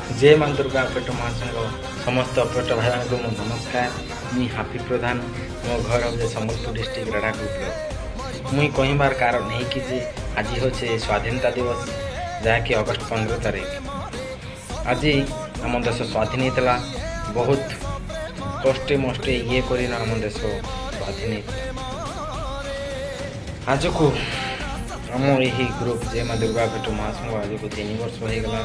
जय माँ दुर्गा ऑपरेटर महासंघ समस्त ऑपरेटर भाई को मो नमस्कार। मुई हाफी प्रधान मो घर हूँ सम्बलपुर डिस्ट्रिक्ट रेढ़ाकुट। मुई कहबार कारण है कि जे आज हूँ स्वाधीनता दिवस जहाँकि अगस्ट 15 तारीख। आज आम देश स्वाधीन होता बहुत कष्टे मष्टे ये कर आम देश स्वाधीन आज को आम यही ग्रुप जय माँ दुर्गा ऑपरेटर महासंघ आज को 3 वर्ष हो गला।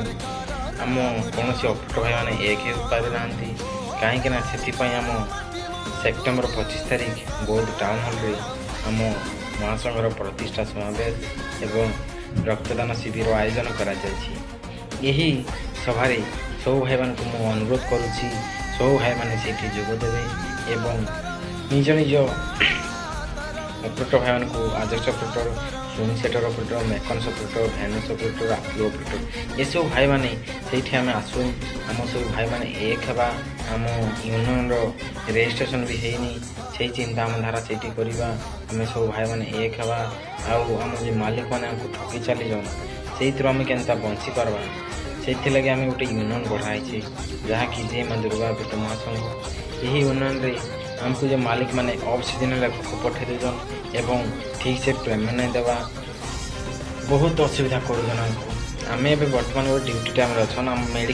आम कौन ऑपरेटर भाई मैंने एक हो पारि ना कहीं आम सेप्टेम्बर 25 तारीख बौद्ध टाउन हॉल रे आम महासंघर प्रतिष्ठा समावेश एवं रक्तदान शिविर आयोजन करा यही सभारे सब भाई मान को मु अनुरोध करुच्ची सब भाई मैंने से जोगदेवे एवं निज निज ऑपरेटर भाई मान को आदर्श ऑपरेटर सुनी सेटर ऑपरेटर मेकन्स ऑपरेटर भैनस ऑपरेटर आप्लू ऑपरेटर ये सब भाई मैंने से आम आसू आम सब भाई मैंने एक हवा आम यूनियन रजिस्ट्रेशन भी है से चिंता आम धारा से करवा आम सब भाई मैंने एक हवा आम जो मालिक मैंने ठकी चली जाऊन से आम के बंची पार्बा से लगे आम गोटे यूनियन बढ़ाई जहाँकि जे माँ दुर्गा ऑपरेटर महासंघ यही यूनियन रे आमको जो मालिक मैंने ऑफ सीजन भोक पठे देजन एवं ठीक से पेमेंट नहीं देवा बहुत असुविधा कर आम ए बर्तमान ड्यूटी टाइम अच्छा